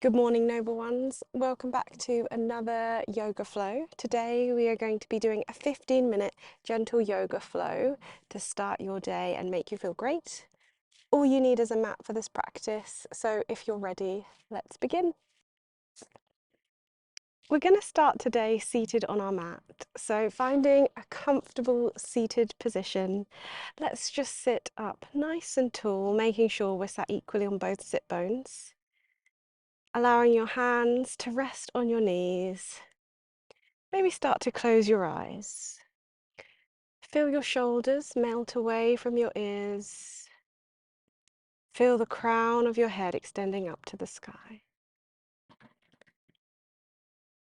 Good morning, noble ones. Welcome back to another yoga flow. Today we are going to be doing a 15-minute gentle yoga flow to start your day and make you feel great. All you need is a mat for this practice, so if you're ready, let's begin. We're going to start today seated on our mat. So finding a comfortable seated position, let's just sit up nice and tall, making sure we're sat equally on both sit bones. Allowing your hands to rest on your knees. Maybe start to close your eyes. Feel your shoulders melt away from your ears. Feel the crown of your head extending up to the sky.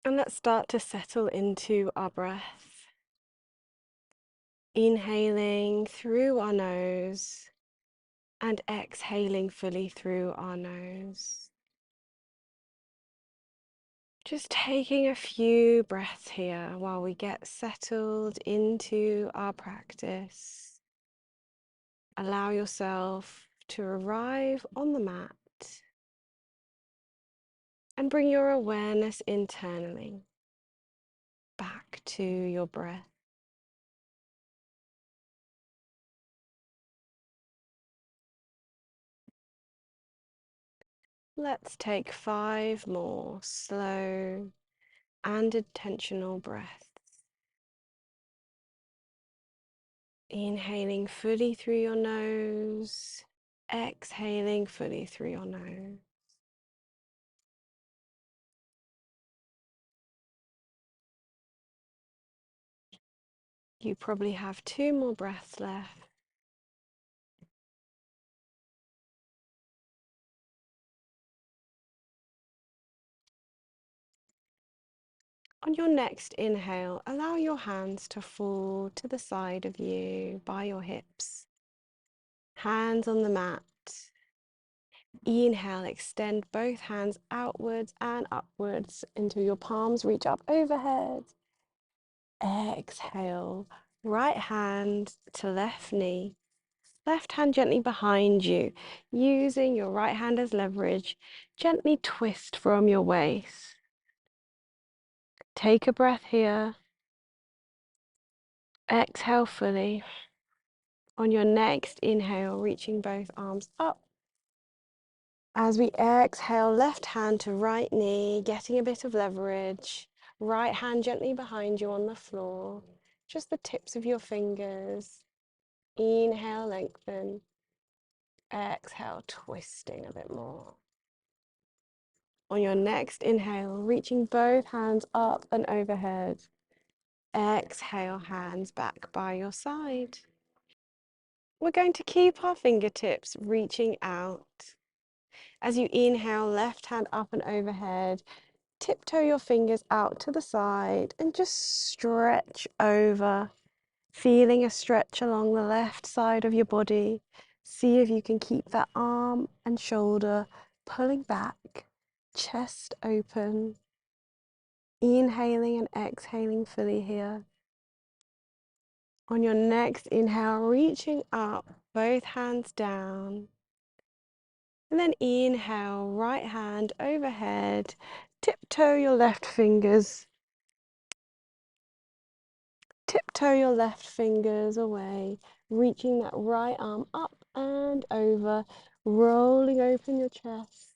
And let's start to settle into our breath. Inhaling through our nose and exhaling fully through our nose. Just taking a few breaths here while we get settled into our practice. Allow yourself to arrive on the mat and bring your awareness internally back to your breath. Let's take 5 more slow and intentional breaths. Inhaling fully through your nose, exhaling fully through your nose. You probably have 2 more breaths left. On your next inhale, allow your hands to fall to the side of you by your hips. Hands on the mat. Inhale, extend both hands outwards and upwards until your palms reach up overhead. Exhale, right hand to left knee. Left hand gently behind you. Using your right hand as leverage, gently twist from your waist. Take a breath here. Exhale fully. On your next inhale, reaching both arms up. As we exhale, left hand to right knee, getting a bit of leverage. Right hand gently behind you on the floor. Just the tips of your fingers. Inhale, lengthen. Exhale, twisting a bit more. On your next inhale, reaching both hands up and overhead. Exhale, hands back by your side. We're going to keep our fingertips reaching out. As you inhale, left hand up and overhead, tiptoe your fingers out to the side and just stretch over, feeling a stretch along the left side of your body. See if you can keep that arm and shoulder pulling back, chest open. Inhaling and exhaling fully here. On your next inhale, reaching up, both hands down. And then inhale, right hand overhead, tiptoe your left fingers. Tiptoe your left fingers away, reaching that right arm up and over, rolling open your chest,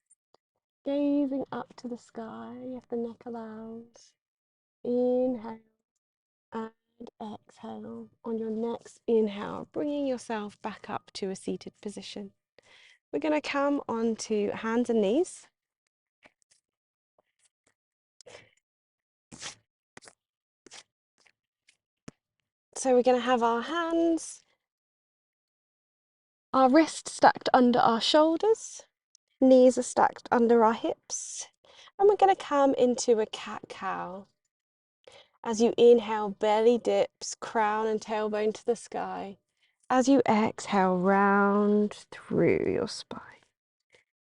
gazing up to the sky if the neck allows. Inhale and exhale. On your next inhale, bringing yourself back up to a seated position. We're going to come onto hands and knees. So we're going to have our hands, our wrists stacked under our shoulders, knees are stacked under our hips, and we're going to come into a cat-cow. As you inhale, belly dips, crown and tailbone to the sky. As you exhale, round through your spine.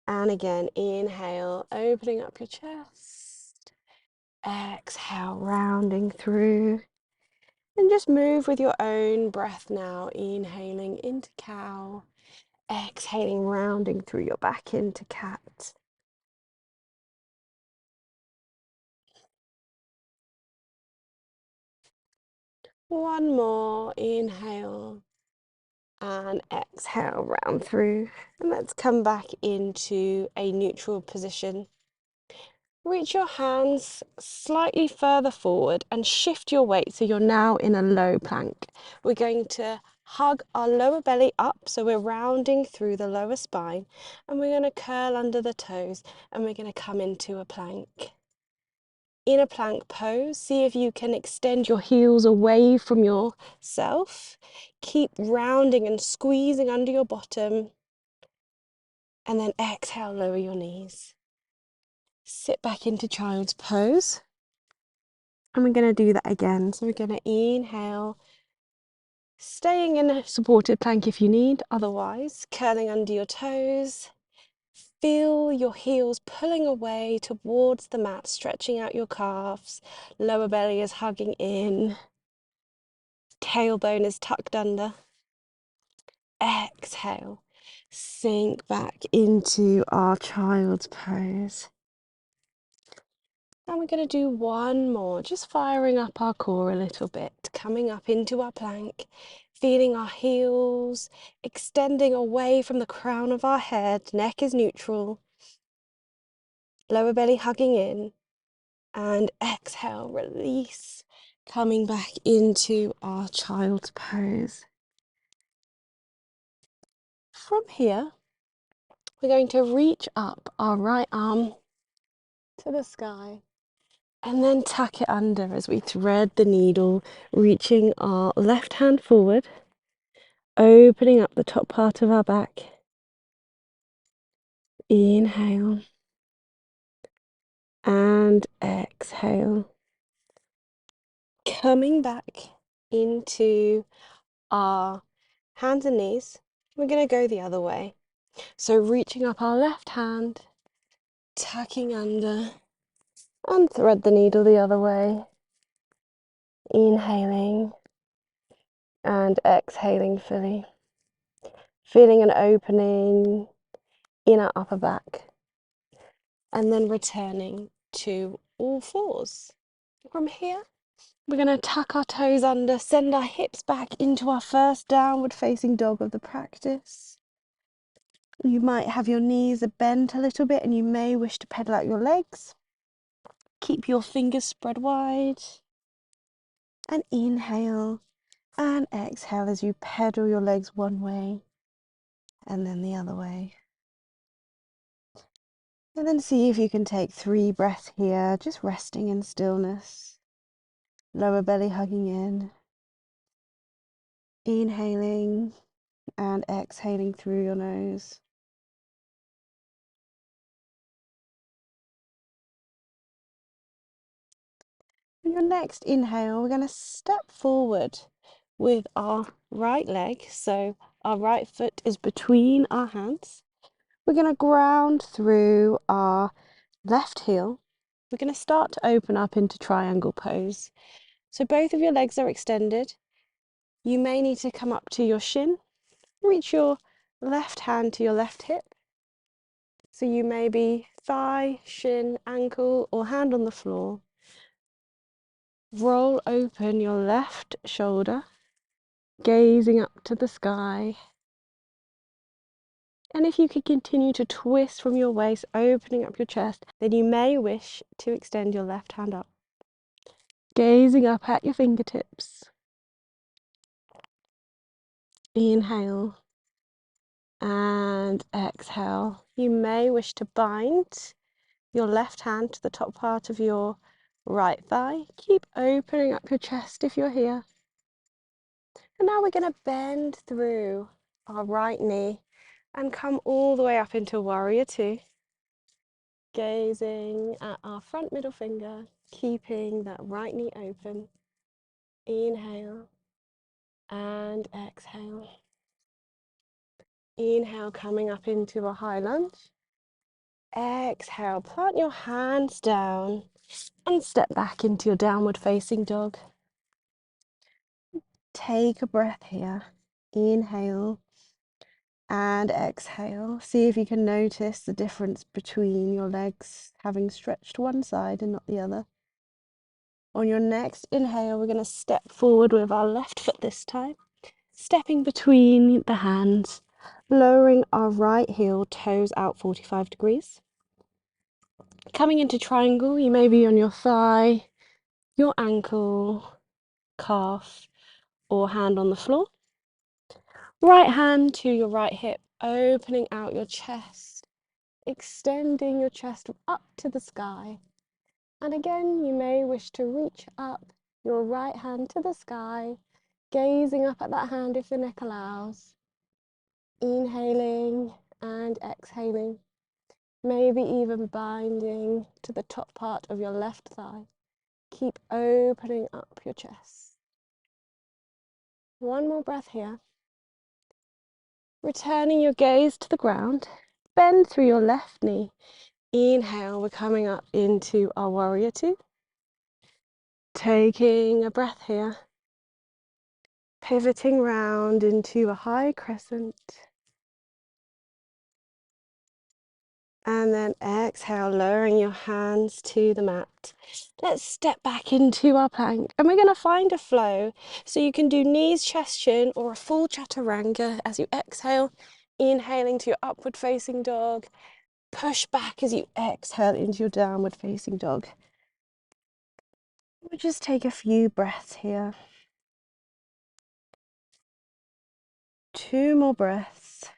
And again, inhale, opening up your chest. Exhale, rounding through. And just move with your own breath now, inhaling into cow, exhaling, rounding through your back into cat. One more, inhale and exhale round through. And let's come back into a neutral position. Reach your hands slightly further forward and shift your weight so you're now in a low plank. We're going to hug our lower belly up, so we're rounding through the lower spine, and we're going to curl under the toes, and we're going to come into a plank. In a plank pose, see if you can extend your heels away from yourself. Keep rounding and squeezing under your bottom, and then exhale, lower your knees. Sit back into child's pose. And we're going to do that again. So we're going to inhale, staying in a supported plank if you need, otherwise curling under your toes. Feel your heels pulling away towards the mat, stretching out your calves. Lower belly is hugging in. Tailbone is tucked under. Exhale, sink back into our child's pose. And we're going to do one more, just firing up our core a little bit, coming up into our plank, feeling our heels extending away from the crown of our head, neck is neutral, lower belly hugging in, and exhale, release, coming back into our child's pose. From here, we're going to reach up our right arm to the sky. And then tuck it under as we thread the needle, reaching our left hand forward, opening up the top part of our back. Inhale and exhale. Coming back into our hands and knees. We're going to go the other way. So reaching up our left hand, tucking under, and thread the needle the other way. Inhaling and exhaling fully. Feeling an opening in our upper back, and then returning to all fours. From here, we're going to tuck our toes under, send our hips back into our first downward facing dog of the practice. You might have your knees bent a little bit, and you may wish to pedal out your legs. Keep your fingers spread wide, and inhale and exhale as you pedal your legs one way and then the other way. And then see if you can take 3 breaths here, just resting in stillness. Lower belly hugging in. Inhaling and exhaling through your nose. On your next inhale, we're going to step forward with our right leg. So our right foot is between our hands. We're going to ground through our left heel. We're going to start to open up into triangle pose. So both of your legs are extended. You may need to come up to your shin. Reach your left hand to your left hip. So you may be thigh, shin, ankle, or hand on the floor. Roll open your left shoulder, gazing up to the sky. And if you could continue to twist from your waist, opening up your chest, then you may wish to extend your left hand up, gazing up at your fingertips. Inhale and exhale. You may wish to bind your left hand to the top part of your right thigh. Keep opening up your chest if you're here. And now we're going to bend through our right knee and come all the way up into warrior two. Gazing at our front middle finger, keeping that right knee open. Inhale and exhale. Inhale, coming up into a high lunge. Exhale, plant your hands down and step back into your downward facing dog. Take a breath here. Inhale and exhale. See if you can notice the difference between your legs having stretched one side and not the other. On your next inhale, we're going to step forward with our left foot this time, stepping between the hands, lowering our right heel, toes out 45 degrees. Coming into triangle, you may be on your thigh, your ankle, calf, or hand on the floor. Right hand to your right hip, opening out your chest, extending your chest up to the sky. And again, you may wish to reach up your right hand to the sky, gazing up at that hand if the neck allows. Inhaling and exhaling, maybe even binding to the top part of your left thigh. Keep opening up your chest. One more breath here. Returning your gaze to the ground, bend through your left knee. Inhale, we're coming up into our warrior two. Taking a breath here. Pivoting round into a high crescent. And then exhale, lowering your hands to the mat. Let's step back into our plank. And we're going to find a flow. So you can do knees, chest, chin, or a full chaturanga as you exhale. Inhaling to your upward facing dog. Push back as you exhale into your downward facing dog. We'll just take a few breaths here. 2 more breaths.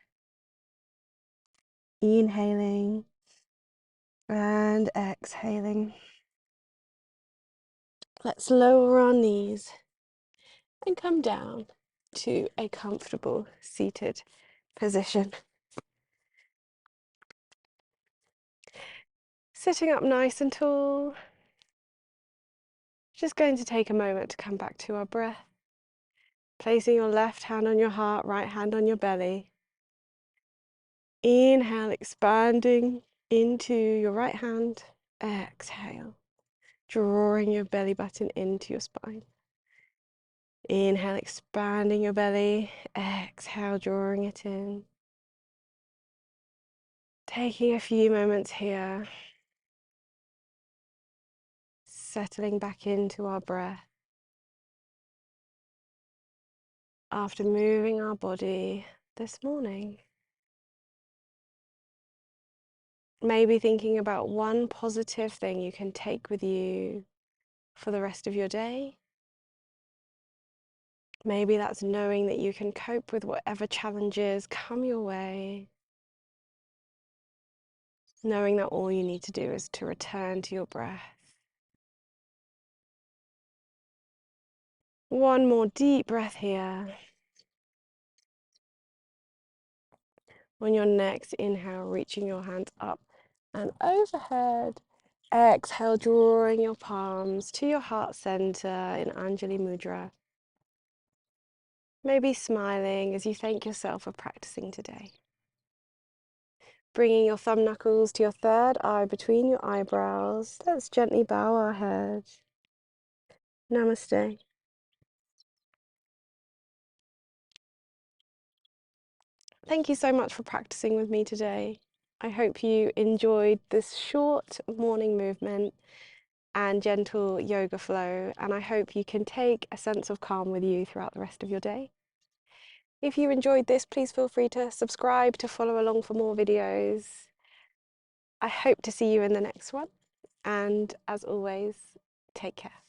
Inhaling and exhaling. Let's lower our knees and come down to a comfortable seated position. Sitting up nice and tall. Just going to take a moment to come back to our breath. Placing your left hand on your heart, right hand on your belly. Inhale, expanding into your right hand. Exhale, drawing your belly button into your spine. Inhale, expanding your belly. Exhale, drawing it in. Taking a few moments here. Settling back into our breath. After moving our body this morning. Maybe thinking about one positive thing you can take with you for the rest of your day. Maybe that's knowing that you can cope with whatever challenges come your way. Knowing that all you need to do is to return to your breath. One more deep breath here. On your next inhale, reaching your hands up and overhead. Exhale, drawing your palms to your heart center in Anjali Mudra. Maybe smiling as you thank yourself for practicing today. Bringing your thumb knuckles to your third eye between your eyebrows. Let's gently bow our head. Namaste. Thank you so much for practicing with me today. I hope you enjoyed this short morning movement and gentle yoga flow, and I hope you can take a sense of calm with you throughout the rest of your day. If you enjoyed this, please feel free to subscribe to follow along for more videos. I hope to see you in the next one, and as always, take care.